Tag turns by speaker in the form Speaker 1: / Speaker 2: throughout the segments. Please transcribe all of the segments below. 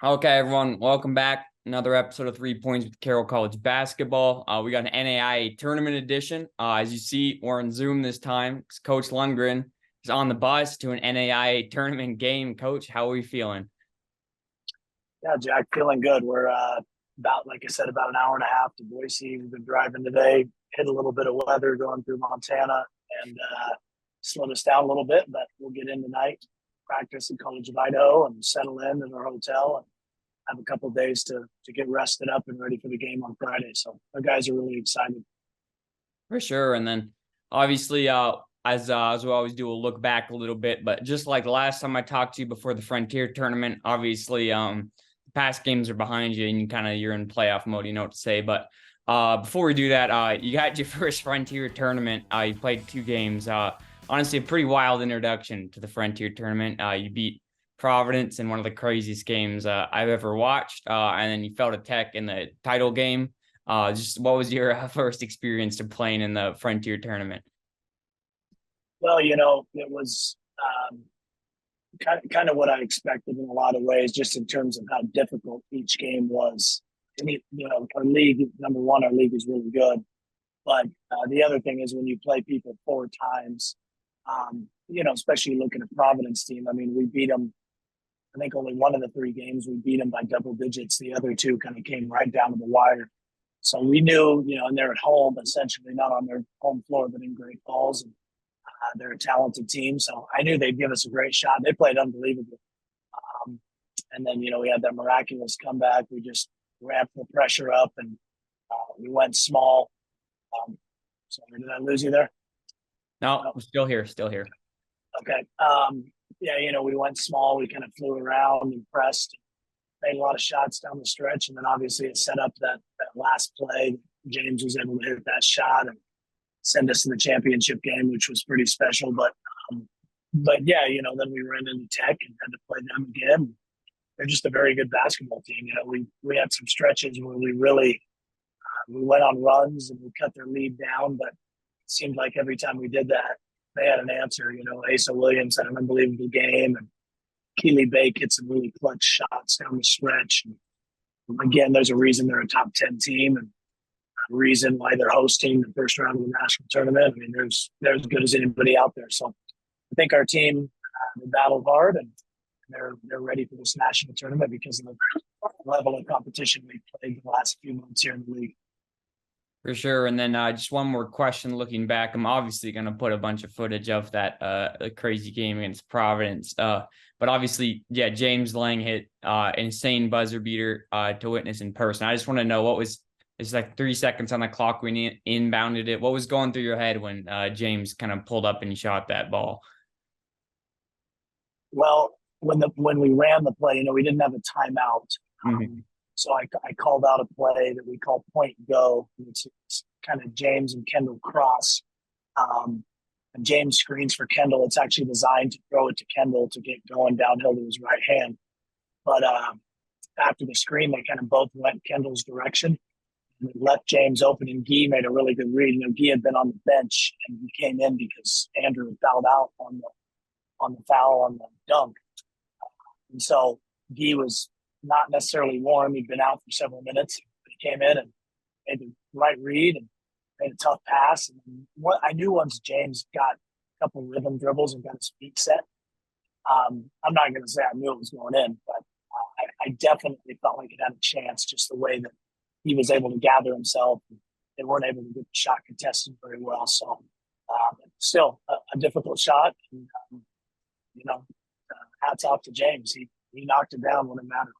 Speaker 1: Okay, everyone, welcome back. Another episode of 3 Points with Carroll College basketball. We got an NAIA tournament edition. As you see, we're on Zoom this time. Coach Lundgren is on the bus to an NAIA tournament game. Coach, how are we feeling?
Speaker 2: Yeah, Jack, feeling good. We're about, like I said, about an hour and a half to Boise. We've been driving today, hit a little bit of weather going through Montana, and slowed us down a little bit, but we'll get in tonight, practice in College of Idaho, and settle in our hotel and have a couple of days to get rested up and ready for the game on Friday. So our guys are really excited.
Speaker 1: For sure. And then obviously, as we always do, we'll look back a little bit. But just like the last time I talked to you before the Frontier tournament, obviously, the past games are behind you and you're in playoff mode, you know what to say. But before we do that, you got your first Frontier tournament. You played 2 games. Honestly, a pretty wild introduction to the Frontier tournament. You beat Providence in one of the craziest games I've ever watched. And then you fell to Tech in the title game. Just what was your first experience to playing in the Frontier tournament?
Speaker 2: Well, it was kind of what I expected in a lot of ways, just in terms of how difficult each game was. Our league, number one, our league is really good. But the other thing is when you play people 4 times, especially looking at Providence team, I mean, we beat them. I think only one of the 3 games we beat them by double digits. The other 2 kind of came right down to the wire. So we knew, and they're at home, essentially not on their home floor, but in Great Falls. And they're a talented team. So I knew they'd give us a great shot. They played unbelievable. And then, we had that miraculous comeback. We just ramped the pressure up and we went small. Sorry, did I lose you there?
Speaker 1: No, I'm still here.
Speaker 2: Okay. We went small. We kind of flew around and pressed, made a lot of shots down the stretch. And then obviously it set up that last play. James was able to hit that shot and send us to the championship game, which was pretty special. But yeah, then we ran into Tech and had to play them again. They're just a very good basketball team. We had some stretches where we really we went on runs and we cut their lead down, but it seemed like every time we did that, they had an answer. Asa Williams had an unbelievable game, and Keely Bake hit some really clutch shots down the stretch. And again, there's a reason they're a top 10 team, and a reason why they're hosting the first round of the national tournament. I mean, they're as good as anybody out there. So I think our team they battled hard, and they're ready for this national tournament because of the level of competition we played the last few months here in the league.
Speaker 1: For sure. And then just one more question looking back. I'm obviously going to put a bunch of footage of that crazy game against Providence. But obviously, yeah, James Lang hit insane buzzer beater to witness in person. I just want to know it's like 3 seconds on the clock when you inbounded it. What was going through your head when James kind of pulled up and shot that ball?
Speaker 2: Well, when we ran the play, we didn't have a timeout. So I called out a play that we call point go. It's kind of James and Kendall cross. And James screens for Kendall. It's actually designed to throw it to Kendall to get going downhill to his right hand. But after the screen, they kind of both went Kendall's direction. And they left James open, and Guy made a really good read. Guy had been on the bench, and he came in because Andrew had fouled out on the foul on the dunk. And so Guy was not necessarily warm. He'd been out for several minutes. He came in and made the right read and made a tough pass. And what I knew once James got a couple of rhythm dribbles and got his feet set, I'm not going to say I knew it was going in, but I definitely felt like it had a chance, just the way that he was able to gather himself. They weren't able to get the shot contested very well. So still a difficult shot. And, hats off to James. He knocked it down when it mattered.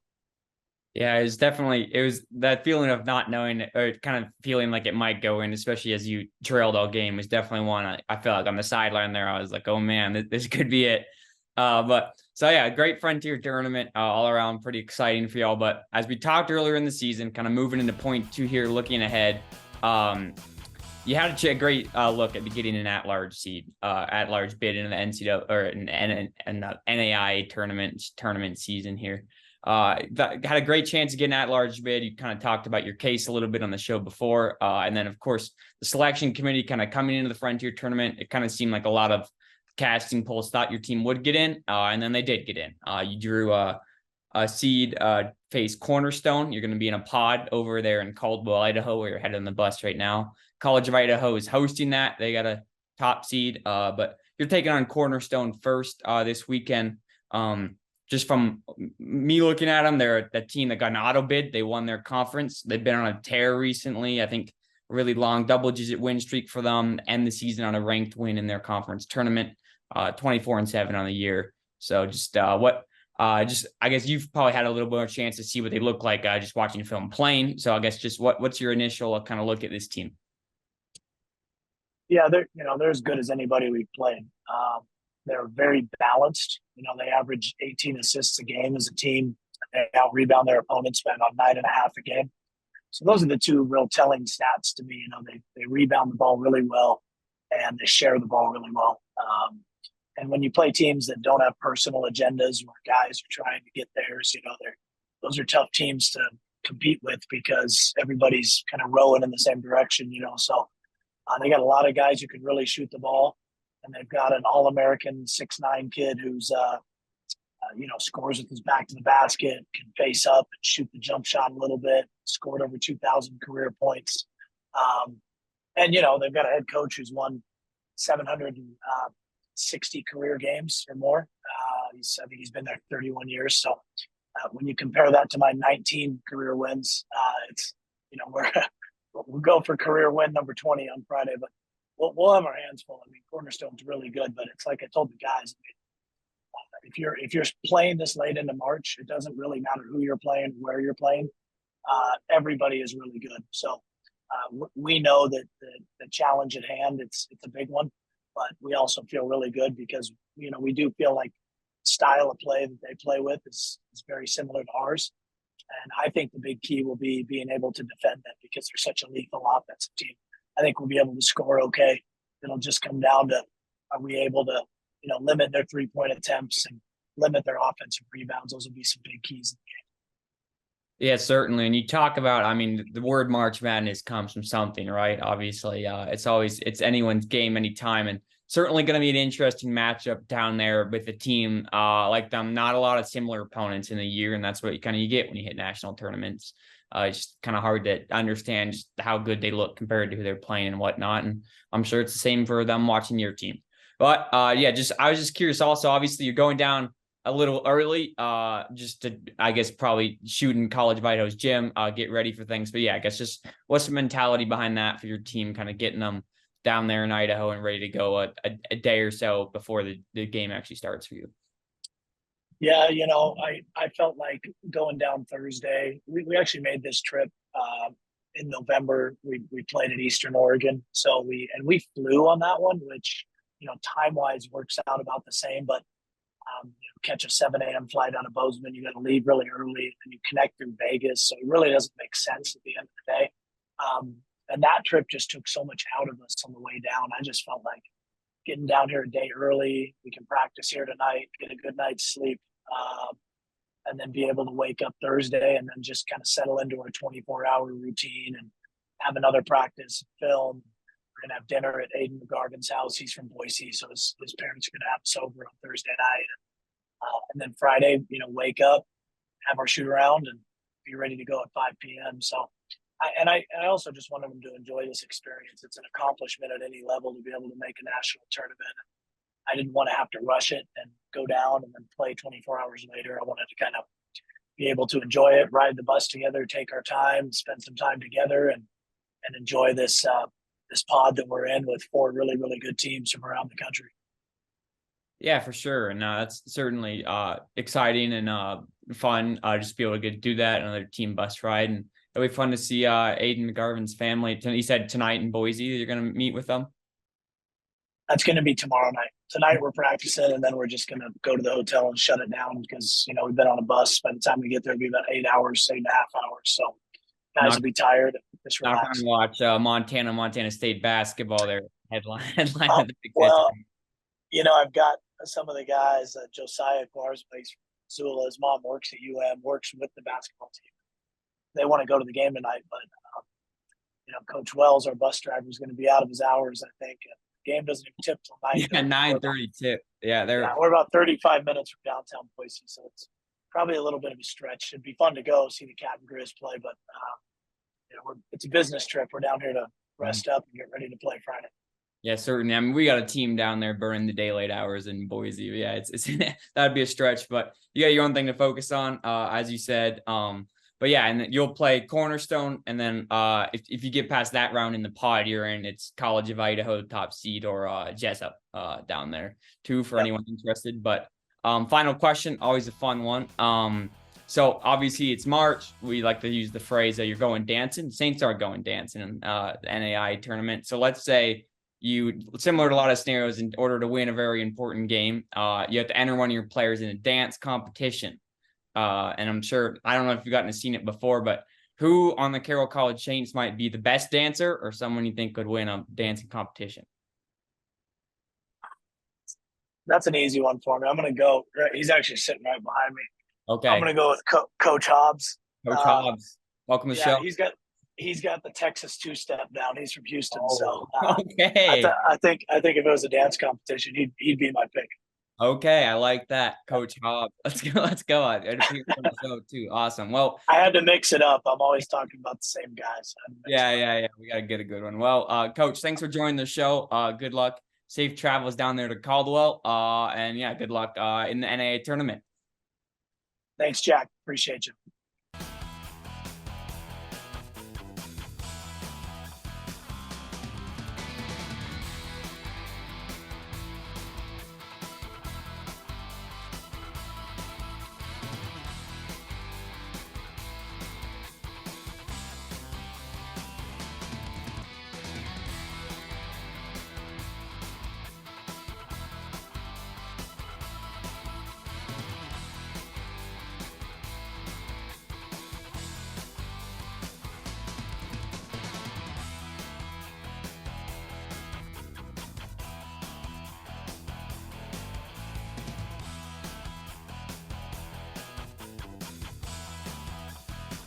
Speaker 1: Yeah, it was that feeling of not knowing or kind of feeling like it might go in, especially as you trailed all game, was definitely one I felt like on the sideline there. I was like, oh man, this could be it. But so yeah, great Frontier tournament all around, pretty exciting for y'all. But as we talked earlier in the season, kind of moving into point 2 here, looking ahead, you had a great look at getting an at-large seed, at-large bid in the NCAA or in the NAIA tournament season here. Had a great chance to get an at-large bid. You kind of talked about your case a little bit on the show before. And then, of course, the selection committee kind of coming into the Frontier tournament, it kind of seemed like a lot of casting polls thought your team would get in, and then they did get in. You drew seed face Cornerstone. You're going to be in a pod over there in Caldwell, Idaho, where you're headed on the bus right now. College of Idaho is hosting that. They got a top seed, but you're taking on Cornerstone first this weekend. Just from me looking at them, they're a team that got an auto bid. They won their conference. They've been on a tear recently. I think a really long double-digit win streak for them. End the season on a ranked win in their conference tournament, 24-7 on the year. So just I guess you've probably had a little more chance to see what they look like just watching film playing. So I guess just what's your initial kind of look at this team?
Speaker 2: Yeah, they're as good as anybody we've played. They're very balanced. They average 18 assists a game as a team. They out rebound their opponents by about 9.5 a game. So those are the two real telling stats to me. They rebound the ball really well, and they share the ball really well. And when you play teams that don't have personal agendas where guys are trying to get theirs, those are tough teams to compete with because everybody's kind of rowing in the same direction. So they got a lot of guys who can really shoot the ball. And they've got an All-American 6'9" kid who's, scores with his back to the basket, can face up and shoot the jump shot a little bit, scored over 2,000 career points. And they've got a head coach who's won 760 career games or more. I think he's been there 31 years. So when you compare that to my 19 career wins, we'll go for career win number 20 on Friday, but we'll have our hands full. Cornerstone's really good, but it's like I told the guys, if you're playing this late into March, it doesn't really matter who you're playing, where you're playing. Everybody is really good. So we know that the challenge at hand, it's a big one, but we also feel really good because, we do feel like style of play that they play with is very similar to ours. And I think the big key will be being able to defend them because they're such a lethal offensive team. I think we'll be able to score okay. It'll just come down to, are we able to, limit their three-point attempts and limit their offensive rebounds? Those will be some big keys in the game.
Speaker 1: Yeah, certainly. And you talk about, the word March Madness comes from something, right? Obviously, it's anyone's game anytime. And certainly going to be an interesting matchup down there with a team like them. Not a lot of similar opponents in the year, and that's what you get when you hit national tournaments. It's just kind of hard to understand just how good they look compared to who they're playing and whatnot. And I'm sure it's the same for them watching your team. But I was just curious. Also, obviously, you're going down a little early, just to, I guess, probably shoot in College of Idaho's gym, get ready for things. But yeah, I guess just what's the mentality behind that for your team, kind of getting them down there in Idaho and ready to go a day or so before the game actually starts for you?
Speaker 2: Yeah, I felt like going down Thursday. We actually made this trip in November. We played at Eastern Oregon, so we flew on that one, which time wise works out about the same. But catch a 7 a.m. flight out of Bozeman, you got to leave really early, and you connect through Vegas, so it really doesn't make sense at the end of the day. And that trip just took so much out of us on the way down. I just felt like getting down here a day early, we can practice here tonight, get a good night's sleep, and then be able to wake up Thursday and then just kind of settle into our 24-hour routine and have another practice, film. We're going to have dinner at Aiden McGarvin's house. He's from Boise, so his parents are going to have us over on Thursday night. And then Friday, wake up, have our shoot around, and be ready to go at 5 p.m. So I also just wanted them to enjoy this experience. It's an accomplishment at any level to be able to make a national tournament. I didn't want to have to rush it and go down and then play 24 hours later. I wanted to kind of be able to enjoy it, ride the bus together, take our time, spend some time together, and enjoy this pod that we're in with 4 really, really good teams from around the country.
Speaker 1: Yeah, for sure. And that's certainly exciting and fun. Just be able to do that, another team bus ride. And it'll be fun to see Aiden McGarvin's family. He said tonight in Boise, you're going to meet with them?
Speaker 2: That's going to be tomorrow night. Tonight we're practicing, and then we're just going to go to the hotel and shut it down because, we've been on a bus. By the time we get there, it'll be about 8 hours, 8.5 hours. So guys will be tired. Just relax.
Speaker 1: Not going to watch Montana State basketball there. Headline of the Big
Speaker 2: well, I've got some of the guys, Josiah Glarsbakes from Missoula. His mom works at works with the basketball team. They want to go to the game tonight, but Coach Wells, our bus driver, is going to be out of his hours, I think. The game doesn't even tip till 9:30.
Speaker 1: Yeah, 9:30 tip. Yeah,
Speaker 2: we're about 35 minutes from downtown Boise, so it's probably a little bit of a stretch. It'd be fun to go see the Cat and Grizz play, but it's a business trip. We're down here to rest up and get ready to play Friday.
Speaker 1: Yeah, certainly. I mean, we got a team down there burning the daylight hours in Boise. Yeah, it's that'd be a stretch, but you got your own thing to focus on, as you said. But yeah, and you'll play Cornerstone, and then if you get past that round in the pod you're in, it's College of Idaho, top seed, or Jessup down there too for anyone interested. But final question, always a fun one. So obviously it's March. We like to use the phrase that you're going dancing. Saints are going dancing in the NAIA tournament. So let's say you, similar to a lot of scenarios, in order to win a very important game, you have to enter one of your players in a dance competition. And I'm sure, I don't know if you've gotten to seen it before, but who on the Carroll College Saints might be the best dancer or someone you think could win a dancing competition?
Speaker 2: That's an easy one for me. I'm going to go. He's actually sitting right behind me.
Speaker 1: Okay.
Speaker 2: I'm going to go with Coach Hobbs.
Speaker 1: Coach Hobbs, welcome to the show.
Speaker 2: He's got the Texas two-step down. He's from Houston, so
Speaker 1: okay.
Speaker 2: I think if it was a dance competition, he'd be my pick.
Speaker 1: Okay, I like that, Coach Hobbs. Let's go. Let's go. I too. Awesome. Well,
Speaker 2: I had to mix it up. I'm always talking about the same guys.
Speaker 1: Yeah. We got to get a good one. Well, Coach, thanks for joining the show. Good luck. Safe travels down there to Caldwell. And yeah, good luck in the NAIA tournament.
Speaker 2: Thanks, Jack. Appreciate you.